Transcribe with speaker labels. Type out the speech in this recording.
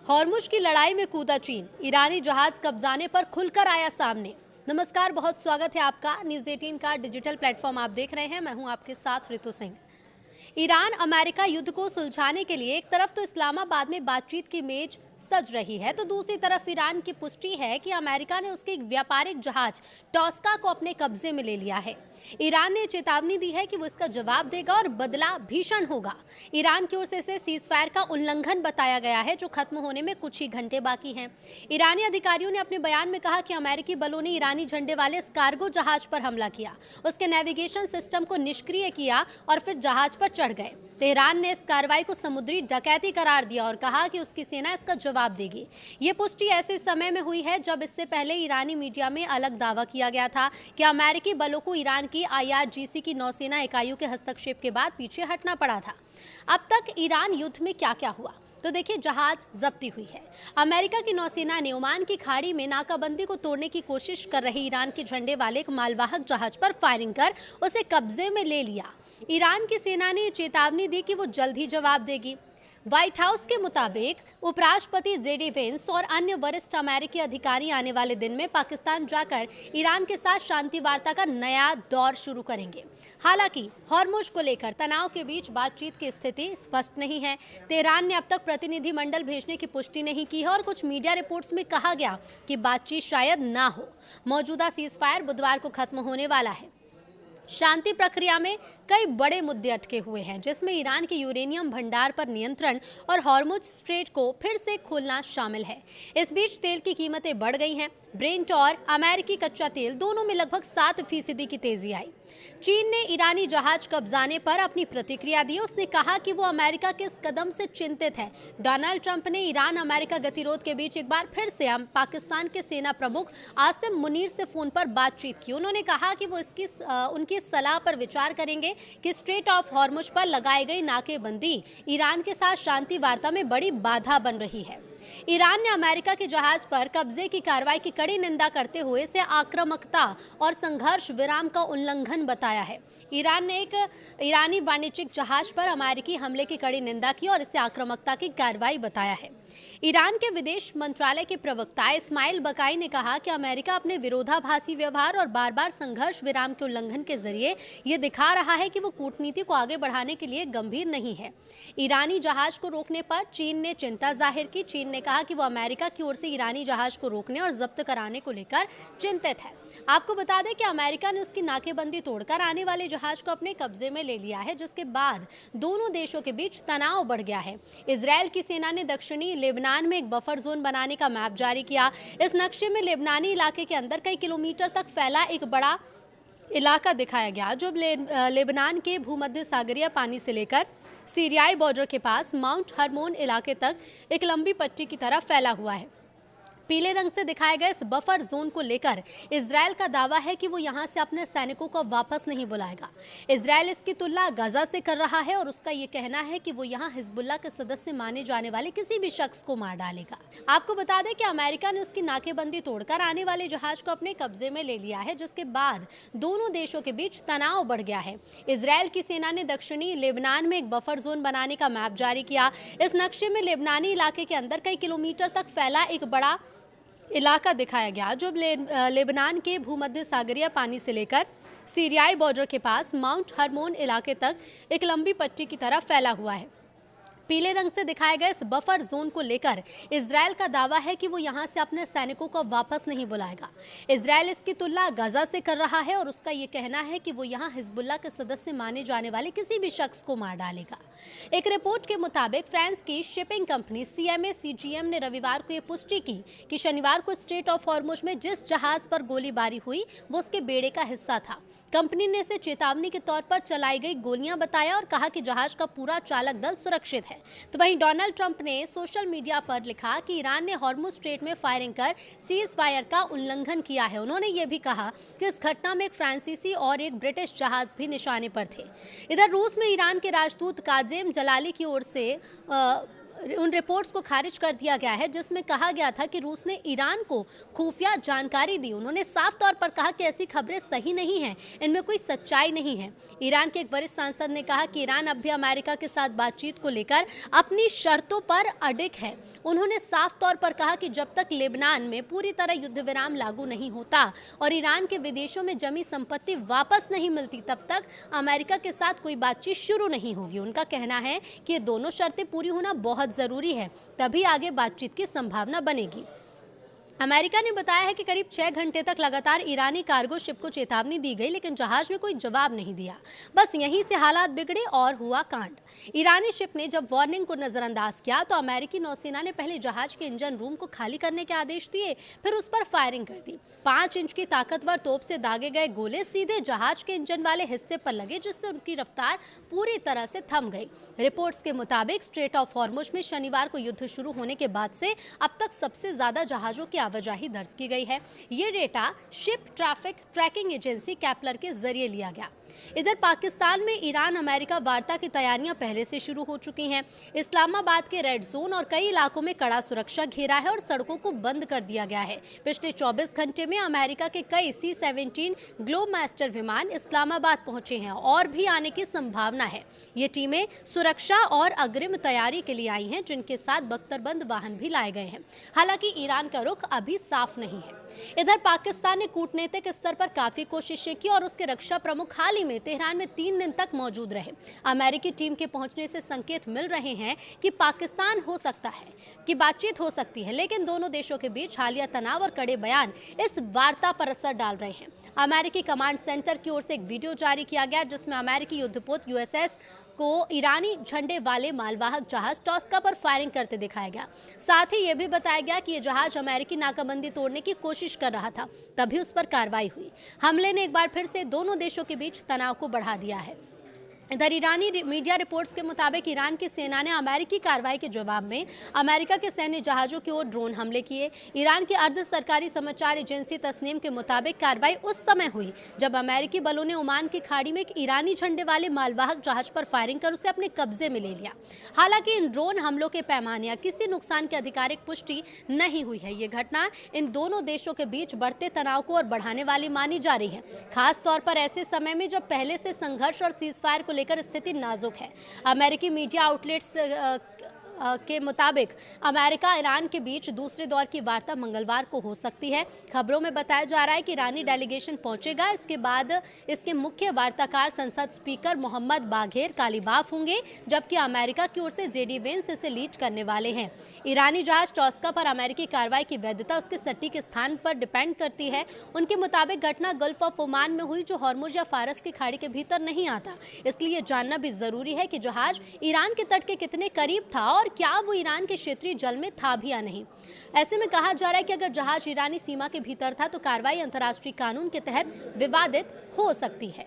Speaker 1: Hormuz की लड़ाई में कूदा चीन, ईरानी जहाज कब्जाने पर खुलकर आया सामने। नमस्कार, बहुत स्वागत है आपका। न्यूज़ 18 का डिजिटल प्लेटफॉर्म आप देख रहे हैं। मैं हूं आपके साथ ऋतु सिंह। ईरान अमेरिका युद्ध को सुलझाने के लिए एक तरफ तो इस्लामाबाद में बातचीत की मेज सज रही है, तो दूसरी तरफ ईरान की पुष्टि है कि अमेरिका ने उसके एक व्यापारिक जहाज टॉस्का को अपने कब्जे में ले लिया है। ईरान ने चेतावनी दी है कि वो इसका जवाब देगा और बदला भीषण होगा। ईरान की ओर से इसे सीजफायर का उल्लंघन बताया गया है, जो खत्म होने में कुछ ही घंटे बाकी हैं। ईरानी अधिकारियों ने अपने बयान में कहा कि अमेरिकी बलों ने ईरानी झंडे वाले इस कार्गो जहाज पर हमला किया, उसके नेविगेशन सिस्टम को निष्क्रिय किया और फिर जहाज पर चढ़ गए। तेहरान ने इस कार्रवाई को समुद्री डकैती करार दिया और कहा कि उसकी सेना इसका जवाब देगी। ये पुष्टि ऐसे समय में हुई है जब इससे पहले ईरानी मीडिया में अलग दावा किया गया था कि अमेरिकी बलों को ईरान की IRGC की नौसेना इकाइयों के हस्तक्षेप के बाद पीछे हटना पड़ा था। अब तक ईरान युद्ध में क्या क्या हुआ, तो देखिए, जहाज जब्ती हुई है। अमेरिका की नौसेना ने ओमान की खाड़ी में नाकाबंदी को तोड़ने की कोशिश कर रहे ईरान के झंडे वाले एक मालवाहक जहाज पर फायरिंग कर उसे कब्जे में ले लिया। ईरान की सेना ने चेतावनी दी कि वो जल्द ही जवाब देगी। व्हाइट हाउस के मुताबिक उपराष्ट्रपति जेडी वेंस और अन्य वरिष्ठ अमेरिकी अधिकारी आने वाले दिन में पाकिस्तान जाकर ईरान के साथ शांति वार्ता का नया दौर शुरू करेंगे। हालांकि हॉर्मुज को लेकर तनाव के बीच बातचीत की स्थिति स्पष्ट नहीं है। तेहरान ने अब तक प्रतिनिधिमंडल भेजने की पुष्टि नहीं की है और कुछ मीडिया रिपोर्ट्स में कहा गया कि बातचीत शायद ना हो। मौजूदा सीजफायर बुधवार को खत्म होने वाला है। शांति प्रक्रिया में कई बड़े मुद्दे अटके हुए हैं, जिसमें ईरान के यूरेनियम भंडार पर नियंत्रण और हॉर्मुज स्ट्रेट को फिर से खोलना शामिल है। इस बीच तेल की कीमतें बढ़ गई हैं। ब्रेंट और अमेरिकी कच्चा तेल दोनों में लगभग 7% की तेजी आई। चीन ने ईरानी जहाज कब्जाने पर अपनी प्रतिक्रिया दी। उसने कहा कि वो अमेरिका के इस कदम से चिंतित है। डोनाल्ड ट्रंप ने ईरान अमेरिका गतिरोध के बीच एक बार फिर से पाकिस्तान के सेना प्रमुख आसिम मुनीर से फोन पर बातचीत की। उन्होंने कहा कि वो उनकी सलाह पर विचार करेंगे कि स्ट्रेट ऑफ हॉर्मुज पर लगाई गई नाकेबंदी ईरान के साथ शांति वार्ता में बड़ी बाधा बन रही है। ईरान ने अमेरिका के जहाज पर कब्जे की कार्रवाई की कड़ी निंदा करते हुए इसे आक्रामकता और संघर्ष विराम का उल्लंघन बताया है। ईरान ने एक ईरानी वाणिज्यिक जहाज पर अमेरिकी हमले की कड़ी निंदा की और इसे आक्रामकता की कार्रवाई बताया है। ईरान के विदेश मंत्रालय के प्रवक्ता इस्माइल बकाई ने कहा कि अमेरिका अपने विरोधाभासी व्यवहार और बार बार संघर्ष विराम के उल्लंघन के जरिए ये दिखा रहा है कि वो कूटनीति को आगे बढ़ाने के लिए गंभीर नहीं है। ईरानी जहाज को रोकने पर चीन ने चिंता जाहिर की। चीन ने कहा कि वो अमेरिका की ओर से ईरानी जहाज को रोकने और जब्त कराने को लेकर चिंतित है। आपको बता दें कि अमेरिका ने उसकी नाकेबंदी तोड़कर आने वाले जहाज को अपने कब्जे में ले लिया है, जिसके बाद दोनों देशों के बीच तनाव बढ़ गया है। इजरायल की सेना ने दक्षिणी लेबनान में एक बफर जोन बनाने का मैप जारी किया। इस नक्शे में लेबनानी इलाके के अंदर कई किलोमीटर तक फैला एक बड़ा इलाका दिखाया गया, जो लेबनान के भूमध्य सागरीय पानी से लेकर सीरियाई बॉर्डर के पास माउंट हरमोन इलाके तक एक लंबी पट्टी की तरह फैला हुआ है। पीले रंग से दिखाए गए इस बफर जोन को लेकर इजरायल का दावा है कि वो यहां से अपने सैनिकों को वापस नहीं बुलाएगा। इजरायल इसकी तुलना गाजा से कर रहा है और उसका ये कहना है कि वो यहां हिजबुल्लाह के सदस्य माने जाने वाले किसी भी शख्स को मार डालेगा। आपको बता दें कि अमेरिका ने उसकी नाकेबंदी तोड़कर आने वाले जहाज को अपने कब्जे में ले लिया है, जिसके बाद दोनों देशों के बीच तनाव बढ़ गया है। इजरायल की सेना ने दक्षिणी लेबनान में एक बफर जोन बनाने का मैप जारी किया। इस नक्शे में लेबनानी इलाके के अंदर कई किलोमीटर तक फैला एक बड़ा इलाका दिखाया गया, जो लेबनान के भूमध्य सागरीय पानी से लेकर सीरियाई बॉर्डर के पास माउंट हरमोन इलाके तक एक लंबी पट्टी की तरह फैला हुआ है। पीले रंग से दिखाए गए इस बफर जोन को लेकर इजरायल का दावा है कि वो यहां से अपने सैनिकों को वापस नहीं बुलाएगा। इजरायल इसकी तुलना गाजा से कर रहा है और उसका ये कहना है कि वो यहां हिजबुल्लाह के सदस्य माने जाने वाले किसी भी शख्स को मार डालेगा। एक रिपोर्ट के मुताबिक फ्रांस की शिपिंग कंपनी CMA CGM ने रविवार को ये पुष्टि की कि शनिवार को स्ट्रेट ऑफ हॉर्मुज में जिस जहाज पर गोलीबारी हुई वो उसके बेड़े का हिस्सा था। कंपनी ने इसे चेतावनी के तौर पर चलाई गई गोलियां बताया और कहा कि जहाज का पूरा चालक दल सुरक्षित है। तो वहीं डोनाल्ड ट्रंप ने सोशल मीडिया पर लिखा कि ईरान ने हॉर्मुज स्ट्रेट में फायरिंग कर सीज फायर का उल्लंघन किया है। उन्होंने ये भी कहा कि इस घटना में एक फ्रांसीसी और एक ब्रिटिश जहाज भी निशाने पर थे। इधर रूस में ईरान के राजदूत काजेम जलाली की ओर से उन रिपोर्ट्स को खारिज कर दिया गया है जिसमें कहा गया था कि रूस ने ईरान को खुफिया जानकारी दी। उन्होंने साफ तौर पर कहा कि ऐसी खबरें सही नहीं हैं, इनमें कोई सच्चाई नहीं है। ईरान के एक वरिष्ठ सांसद ने कहा कि ईरान अब भी अमेरिका के साथ बातचीत को लेकर अपनी शर्तों पर अडिग है। उन्होंने साफ तौर पर कहा कि जब तक लेबनान में पूरी तरह युद्ध विराम लागू नहीं होता और ईरान के विदेशों में जमी संपत्ति वापस नहीं मिलती, तब तक अमेरिका के साथ कोई बातचीत शुरू नहीं होगी। उनका कहना है कि ये दोनों शर्तें पूरी होना बहुत जरूरी है, तभी आगे बातचीत की संभावना बनेगी। अमेरिका ने बताया है कि करीब 6 घंटे तक लगातार ईरानी कार्गो शिप को चेतावनी दी गई, लेकिन जहाज ने कोई जवाब नहीं दिया। बस यहीं से हालात बिगड़े और हुआ कांड। ईरानी शिप ने जब वार्निंग को नजरअंदाज किया तो अमेरिकी नौसेना ने पहले जहाज के इंजन रूम को खाली करने के आदेश दिए, फिर उस पर फायरिंग कर दी। 5 इंच की ताकतवर तोप से दागे गए गोले सीधे जहाज के इंजन वाले हिस्से पर लगे, जिससे उनकी रफ्तार पूरी तरह से थम गई। रिपोर्ट्स के मुताबिक स्ट्रेट ऑफ हॉर्मुज में शनिवार को युद्ध शुरू होने के बाद से अब तक सबसे ज्यादा जहाजों की आवाजाही दर्ज की गई है। ये data ship traffic tracking agency Kpler के जरिए लिया गया। इधर पाकिस्तान में ईरान अमेरिका वार्ता की तैयारियां पहले से शुरू हो चुकी हैं। इस्लामाबाद के रेड जोन और कई इलाकों में कड़ा सुरक्षा घेरा है और सड़कों को बंद कर दिया गया है। पिछले 24 घंटे में अमेरिका के कई C-17 ग्लोबमास्टर विमान इस्लामाबाद पहुंचे हैं और भी आने की संभावना है। ये टीमें सुरक्षा और अग्रिम तैयारी के लिए आई हैं, जिनके साथ बख्तरबंद वाहन भी लाए गए हैं। हालांकि ईरान का रुख अभी साफ नहीं है। इधर पाकिस्तान ने कूटनीतिक स्तर पर काफी कोशिशें की और उसके रक्षा प्रमुख हाल ही में तेहरान में 3 दिन तक मौजूद रहे। अमेरिकी टीम के पहुंचने से संकेत मिल रहे हैं कि पाकिस्तान हो सकता है कि बातचीत हो सकती है, लेकिन दोनों देशों के बीच हालिया तनाव और कड़े बयान इस वार्ता पर असर डाल रहे हैं। अमेरिकी कमांड सेंटर की ओर से एक वीडियो जारी किया गया जिसमें अमेरिकी युद्धपोत USS को ईरानी झंडे वाले मालवाहक जहाज टॉस्का पर फायरिंग करते दिखाया गया। साथ ही यह भी बताया गया कि यह जहाज अमेरिकी नाकाबंदी तोड़ने की कोशिश कर रहा था, तभी उस पर कार्रवाई हुई। हमले ने एक बार फिर से दोनों देशों के बीच तनाव को बढ़ा दिया है। इधर ईरानी मीडिया रिपोर्ट्स के मुताबिक ईरान की सेना ने अमेरिकी कार्रवाई के जवाब में अमेरिका के सैन्य जहाजों की ओर ड्रोन हमले किए। ईरान की अर्ध सरकारी समाचार एजेंसी तस्नीम के मुताबिक कार्रवाई उस समय हुई जब अमेरिकी बलों ने ओमान की खाड़ी में एक ईरानी झंडे वाले मालवाहक जहाज पर फायरिंग कर उसे अपने कब्जे में ले लिया। हालांकि इन ड्रोन हमलों के पैमाने या किसी नुकसान की आधिकारिक पुष्टि नहीं हुई है। ये घटना इन दोनों देशों के बीच बढ़ते तनाव को और बढ़ाने वाली मानी जा रही है, खास तौर पर ऐसे समय में जब पहले से संघर्ष और सीजफायर को लेकर स्थिति नाजुक है। अमेरिकी मीडिया आउटलेट्स के मुताबिक अमेरिका ईरान के बीच दूसरे दौर की वार्ता मंगलवार को हो सकती है। खबरों में बताया जा रहा है कि ईरानी डेलीगेशन पहुंचेगा। इसके बाद इसके मुख्य वार्ताकार संसद स्पीकर मोहम्मद बाघेर कालीबाफ होंगे, जबकि अमेरिका की ओर से JD वेंस इसे लीड करने वाले हैं। ईरानी जहाज टॉस्का पर अमेरिकी कार्रवाई की वैधता उसके सटीक स्थान पर डिपेंड करती है। उनके मुताबिक घटना गल्फ ऑफ ओमान में हुई, जो हॉर्मुज या फारस की खाड़ी के भीतर नहीं आता। इसलिए जानना भी जरूरी है कि जहाज ईरान के तट के कितने करीब था और क्या वो ईरान के क्षेत्रीय जल में था भी या नहीं। ऐसे में कहा जा रहा है कि अगर जहाज ईरानी सीमा के भीतर था तो कार्रवाई अंतर्राष्ट्रीय कानून के तहत विवादित हो सकती है।